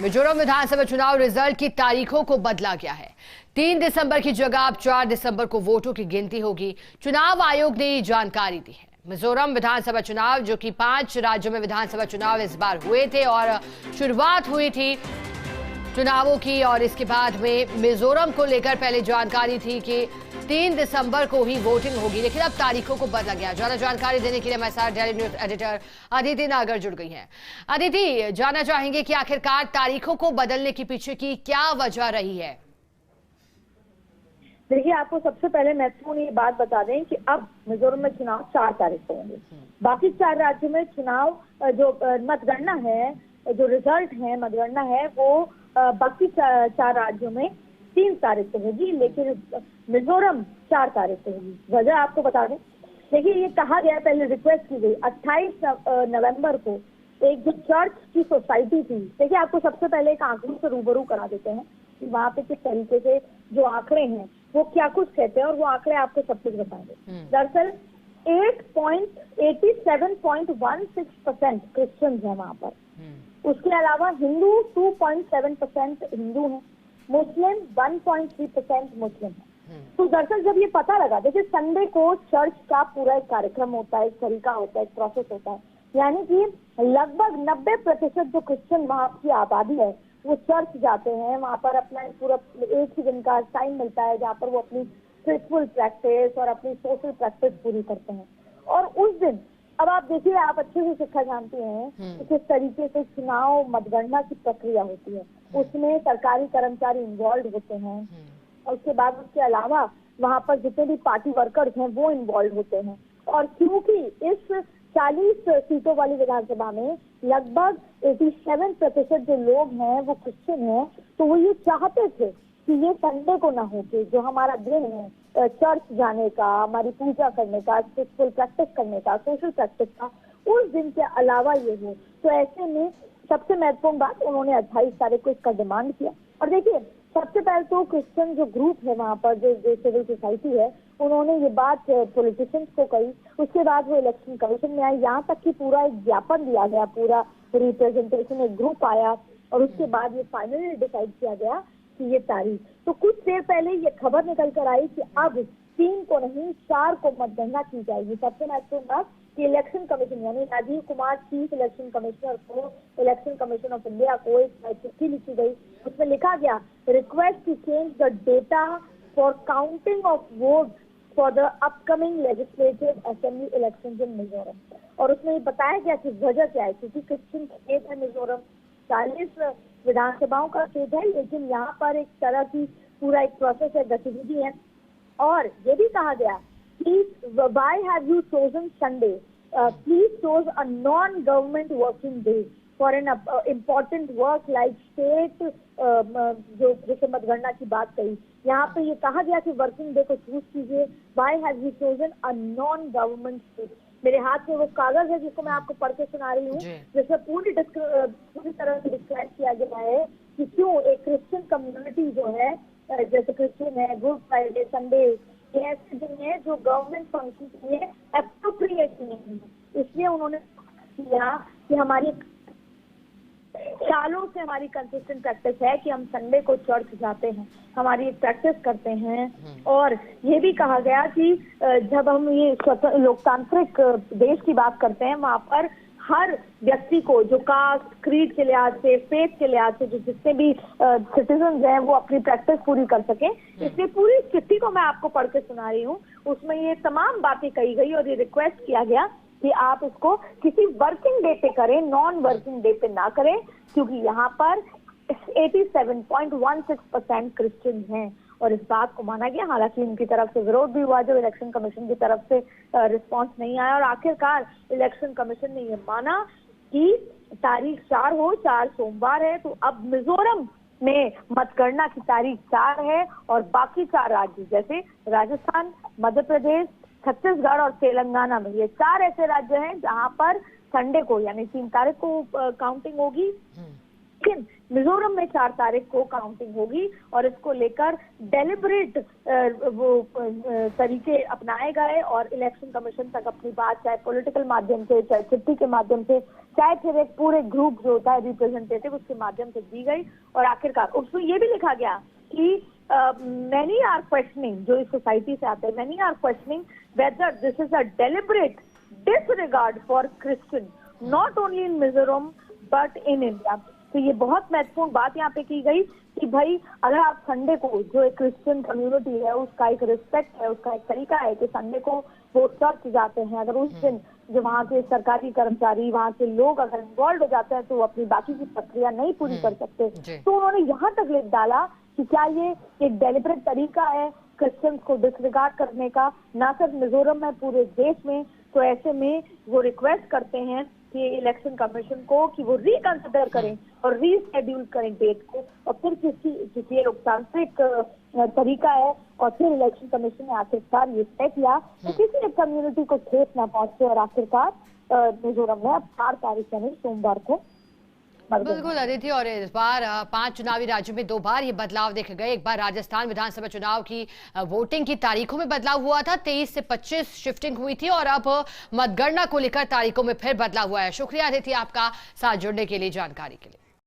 मिजोरम विधानसभा चुनाव रिजल्ट की तारीखों को बदला गया है। 3 दिसंबर की जगह अब 4 दिसंबर को वोटों की गिनती होगी। चुनाव आयोग ने ये जानकारी दी है। मिजोरम विधानसभा चुनाव, जो कि 5 राज्यों में विधानसभा चुनाव इस बार हुए थे और शुरुआत हुई थी चुनावों की, और इसके बाद में मिजोरम को लेकर पहले जानकारी थी कि 3 दिसंबर को ही वोटिंग होगी, लेकिन अब तारीखों को बदला गया। ज्यादा जानकारी देने के लिए हमारे साथ डेली न्यूज एडिटर अदिति नागर जुड़ गई हैं। अदिति, जानना चाहेंगे कि आखिरकार तारीखों को बदलने के पीछे की क्या वजह रही है? देखिए, आपको सबसे पहले महत्वपूर्ण ये बात बता दें कि अब मिजोरम में चुनाव 4 तारीख को होंगे। बाकी 4 राज्यों में चुनाव जो मतगणना है, जो रिजल्ट है मतगणना है, वो बाकी 4 राज्यों में 3 तारीख को होगी, लेकिन मिजोरम 4 तारीख को होगी। वजह आपको बता दें, देखिए ये कहा गया, पहले रिक्वेस्ट की गई 28 नवंबर को एक जो चर्च की सोसाइटी थी। देखिए, आपको सबसे पहले एक आंकड़ों से रूबरू करा देते हैं कि वहाँ पे किस तरीके से जो आंकड़े हैं वो क्या कुछ कहते हैं, और वो आंकड़े आपको सब कुछ बताएंगे। दरअसल 87.16% क्रिश्चियंस है वहाँ पर। उसके अलावा हिंदू 2.7% हिंदू हैं, मुस्लिम 1.3% मुस्लिम है। तो दरअसल जब ये पता लगा, देखिए संडे को चर्च का पूरा एक कार्यक्रम होता है, एक तरीका होता है, एक प्रोसेस होता है, यानी कि लगभग 90% जो क्रिश्चियन वहाँ की आबादी है वो चर्च जाते हैं। वहाँ पर अपना पूरा एक ही दिन का टाइम मिलता है जहाँ पर वो अपनी स्पिरिचुअल प्रैक्टिस और अपनी सोशल प्रैक्टिस पूरी करते हैं। और उस दिन, अब आप देखिए, आप अच्छे से शिक्षा जानते हैं कि किस तरीके से चुनाव मतगणना की प्रक्रिया होती है। उसमें सरकारी कर्मचारी इन्वॉल्व होते हैं, और उसके बाद उसके अलावा वहाँ पर जितने भी पार्टी वर्कर्स हैं वो इन्वॉल्व होते हैं। और क्योंकि इस 40 सीटों वाली विधानसभा में लगभग 87% जो लोग हैं वो क्रिश्चियन हैं, तो वो ये चाहते थे कि ये संडे को ना हो के जो हमारा दिन है चर्च जाने का, हमारी पूजा करने का, स्पिरिचुअल प्रैक्टिस करने का, सोशल प्रैक्टिस का, उस दिन के अलावा ये हो। तो ऐसे में सबसे महत्वपूर्ण बात, उन्होंने 28 तारीख को इसका डिमांड किया। और देखिए, सबसे पहले तो क्रिश्चियन जो ग्रुप है वहाँ पर, जो सिविल सोसाइटी है, उन्होंने ये बात पॉलिटिशियंस को कही। उसके बाद वो इलेक्शन कमीशन में आए, यहाँ तक कि पूरा एक ज्ञापन दिया गया, पूरा रिप्रेजेंटेशन, एक ग्रुप आया, और उसके बाद ये फाइनली डिसाइड किया गया कि ये तारीख। तो कुछ देर पहले ये खबर निकल कर आई कि अब 3 को नहीं 4 को मतगणना की जाएगी। सबसे महत्वपूर्ण बात कि इलेक्शन कमीशन यानी Rajiv Kumar, chief election commissioner को इलेक्शन कमीशन ऑफ इंडिया को एक चिट्ठी लिखी गई। उसमें लिखा गया, request to change the data for counting of vote for the upcoming legislative assembly election in Mizoram. और उसमें ये बताया गया कि वजह क्या है, क्योंकि क्रिश्चियन स्टेट है मिजोरम, 40 विधानसभाओं का स्टेट है, लेकिन यहाँ पर एक तरह की पूरा एक प्रोसेस है, गतिविधि है। और ये भी कहा गया कि why have you chosen Sunday? Please choose a non-government working day for an important work like state, जो जैसे मतगणना की बात कही, यहाँ पे ये कहा गया कि वर्किंग डे को चूज कीजिए। Why have you chosen a non-government state? मेरे हाथ में वो कागज है जिसको मैं आपको पढ़ के सुना रही हूँ, जिसमें पूरी तरह से डिस्क्राइब किया गया है कि क्यों एक क्रिश्चियन कम्युनिटी जो है, जैसे क्रिश्चियन है, गुड फ्राइडे, संडे, ये ऐसे दिन है जो गवर्नमेंट फंक्शन के लिए एप्रोप्रिएट नहीं है। इसलिए उन्होंने किया कि हमारी सालों से हमारी कंसिस्टेंट प्रैक्टिस है कि हम संडे को चर्च जाते हैं, हमारी प्रैक्टिस करते हैं। और ये भी कहा गया कि जब हम ये लोकतांत्रिक देश की बात करते हैं, वहाँ पर हर व्यक्ति को जो कास्ट, क्रीड के लिहाज से, फेथ के लिहाज से जो जितने भी सिटीजन हैं वो अपनी प्रैक्टिस पूरी कर सकें। इसलिए पूरी चिट्ठी को मैं आपको पढ़ के सुना रही हूँ। उसमें ये तमाम बातें कही गई और ये रिक्वेस्ट किया गया कि आप इसको किसी वर्किंग डे पे करें, नॉन वर्किंग डे पे ना करें, क्योंकि यहाँ पर 87.16% क्रिश्चियन हैं। और इस बात को माना गया, हालांकि उनकी तरफ से विरोध भी हुआ, जो इलेक्शन कमीशन की तरफ से रिस्पांस नहीं आया, और आखिरकार इलेक्शन कमीशन ने ये माना कि तारीख 4 हो, 4 सोमवार है। तो अब मिजोरम में मतगणना की तारीख 4 है, और बाकी 4 राज्य जैसे राजस्थान, मध्य प्रदेश, छत्तीसगढ़ और तेलंगाना में, ये 4 ऐसे राज्य हैं जहां पर संडे को यानी 3 तारीख को काउंटिंग होगी। लेकिन मिजोरम में 4 तारीख को काउंटिंग होगी और इसको लेकर डेलिबरेट तरीके अपनाए गए और इलेक्शन कमीशन तक अपनी बात चाहे पॉलिटिकल माध्यम से, चाहे चिट्ठी के माध्यम से, चाहे फिर एक पूरे ग्रुप जो होता है रिप्रेजेंटेटिव उसके माध्यम से दी गई। और आखिरकार उसमें ये भी लिखा गया कि many are questioning, जो इस सोसाइटी से आते हैं, many are questioning whether this is a deliberate disregard for Christian, not only in Mizoram but in India। तो ये बहुत महत्वपूर्ण बात यहाँ पे की गई कि भाई अगर आप संडे को, जो एक क्रिश्चियन कम्युनिटी है उसका एक रिस्पेक्ट है, उसका एक तरीका है कि संडे को वो चर्च जाते हैं, अगर उस दिन जो वहाँ के सरकारी कर्मचारी, वहाँ के लोग अगर इन्वॉल्व हो जाते हैं तो वो अपनी बाकी की प्रक्रिया नहीं पूरी कर सकते। तो उन्होंने यहाँ तक लिख डाला कि क्या ये एक डेलिबरेट तरीका है क्रिश्चियंस को डिसरिगार्ड करने का, ना सिर्फ मिजोरम में पूरे देश में। तो ऐसे में वो रिक्वेस्ट करते हैं कि इलेक्शन कमीशन को कि वो रिकंसिडर करें और रीशेड्यूल करें डेट को, और फिर किसी ये लोकतांत्रिक तरीका है और फिर इलेक्शन कमीशन ने आखिरकार ये तय किया कि किसी एक कम्युनिटी को ठेस न पहुंचे और आखिरकार मिजोरम में अब 4 तारीख यानी सोमवार को। बिल्कुल अदिति, और इस बार 5 चुनावी राज्यों में 2 बार ये बदलाव देखे गए। एक बार राजस्थान विधानसभा चुनाव की वोटिंग की तारीखों में बदलाव हुआ था, 23 से 25 शिफ्टिंग हुई थी, और अब मतगणना को लेकर तारीखों में फिर बदलाव हुआ है। शुक्रिया अदिति आपका साथ जुड़ने के लिए, जानकारी के लिए।